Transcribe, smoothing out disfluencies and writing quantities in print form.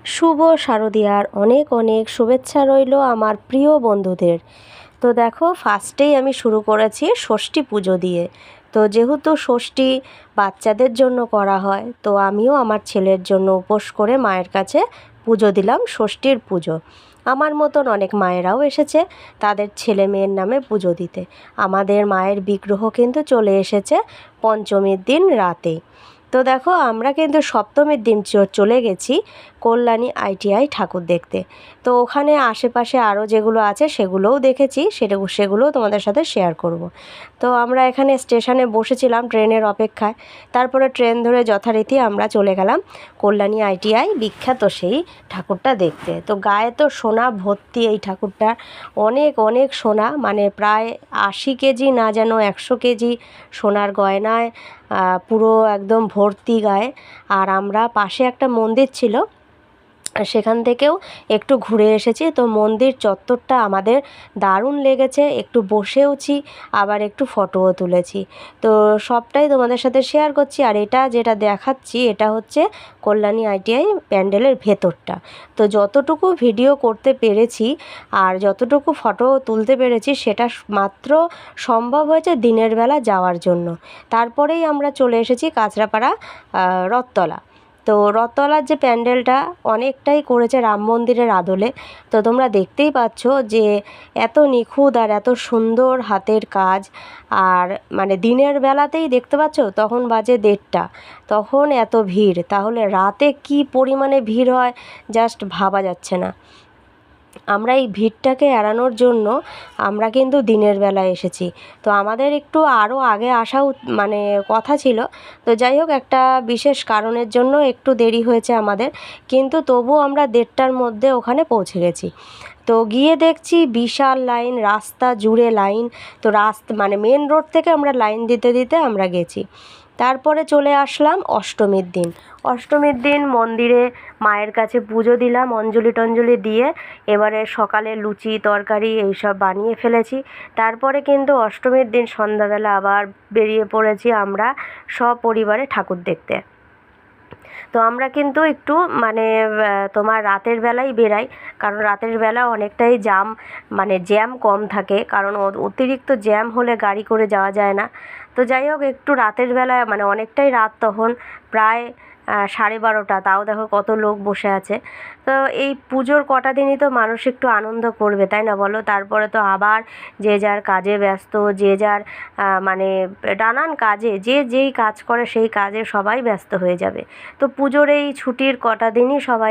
শুভ শারদীয়ার অনেক অনেক শুভেচ্ছা রইল আমার প্রিয় বন্ধুদের। তো দেখো, ফার্স্টেই আমি শুরু করেছি ষষ্ঠী পুজো দিয়ে। তো যেহেতু ষষ্ঠী বাচ্চাদের জন্য করা হয়, তো আমিও আমার ছেলের জন্য উপোস করে মায়ের কাছে পুজো দিলাম, ষষ্ঠীর পুজো। আমার মতন অনেক মায়েরাও এসেছে তাদের ছেলে মেয়ের নামে পুজো দিতে। আমাদের মায়ের বিগ্রহ কিন্তু চলে এসেছে পঞ্চমীর দিন রাতেই। তো দেখো, আমরা কিন্তু সপ্তমীর দিন চলে গেছি কল্যাণী ITI ঠাকুর দেখতে। তো ওখানে আশেপাশে আরও যেগুলো আছে সেগুলোও দেখেছি, সেগুলোও তোমাদের সাথে শেয়ার করব। তো আমরা এখানে স্টেশনে বসেছিলাম ট্রেনের অপেক্ষায়। তারপরে ট্রেন ধরে যথারীতি আমরা চলে গেলাম কল্যাণী ITI বিখ্যাত সেই ঠাকুরটা দেখতে। তো গায়ে তো সোনা ভর্তি এই ঠাকুরটা, অনেক অনেক সোনা, মানে প্রায় 80 কেজি না যেন 100 কেজি সোনার গয়নায় পুরো একদম ভর্তি গায়ে। আর আমরা পাশে একটা মন্দির ছিল, সেখান থেকেও একটু ঘুরে এসেছি। তো মন্দির চত্বরটা আমাদের দারুণ লেগেছে, একটু বসেওছি, আবার একটু ফটোও তুলেছি। তো সবটাই তোমাদের সাথে শেয়ার করছি। আর এটা যেটা দেখাচ্ছি এটা হচ্ছে কল্যাণী ITI প্যান্ডেলের ভেতরটা। তো যতটুকু ভিডিও করতে পেরেছি আর যতটুকু ফটো তুলতে পেরেছি সেটা মাত্র সম্ভব হয়েছে দিনের বেলা যাওয়ার জন্য। তারপরেই আমরা চলে এসেছি কাঁচরাপাড়া রথতলা। তো রথতলার যে প্যান্ডেলটা অনেকটাই করেছে রাম মন্দিরের আদলে। তো তোমরা দেখতেই পাচ্ছ যে এত নিখুঁত আর এত সুন্দর হাতের কাজ। আর মানে দিনের বেলাতেই দেখতে পাচ্ছ, তখন বাজে 1:30, তখন এত ভিড়, তাহলে রাতে কি পরিমাণে ভিড় হয় জাস্ট ভাবা যাচ্ছে না। আমরা এই ভিড়টাকে এড়ানোর জন্য আমরা কিন্তু দিনের বেলায় এসেছি। তো আমাদের একটু আরও আগে আসাও মানে কথা ছিল। তো যাই হোক, একটা বিশেষ কারণের জন্য একটু দেরি হয়েছে আমাদের, কিন্তু তবুও আমরা 1:30টার মধ্যে ওখানে পৌঁছে গেছি। তো গিয়ে দেখছি বিশাল লাইন, রাস্তা জুড়ে লাইন। তো মানে মেন রোড থেকে আমরা লাইন দিতে দিতে আমরা গেছি। তারপরে চলে আসলাম অষ্টমীর দিন। অষ্টমীর দিন মন্দিরে মায়ের কাছে পুজো দিলাম, অঞ্জলি টঞ্জলি দিয়ে। এবারে সকালে লুচি তরকারি এইসব বানিয়ে ফেলেছি। তারপরে কিন্তু অষ্টমীর দিন সন্ধ্যাবেলা আবার বেরিয়ে পড়েছি আমরা সপরিবারে ঠাকুর দেখতে। তো আমরা কিন্তু একটু মানে তোমার রাতের বেলাই বেরাই, কারণ রাতের বেলা অনেকটাই জ্যাম কম থাকে, কারণ অতিরিক্ত জ্যাম হলে গাড়ি করে যাওয়া যায় না। তো যাই হোক, একটু রাতের বেলা মানে অনেকটাই রাত, তখন প্রায় 12:30, তাও দেখো কত লোক বসে আছে। তো এই পুজোর কটা দিনই তো মানুষ একটু আনন্দ করবে, তাই না বলো? তারপরে তো আবার যে যার কাজে ব্যস্ত, যে যার মানে নানান কাজে, যে যেই কাজ করে সেই কাজে সবাই ব্যস্ত হয়ে যাবে। তো পুজোর এই ছুটির কটা দিনই সবাই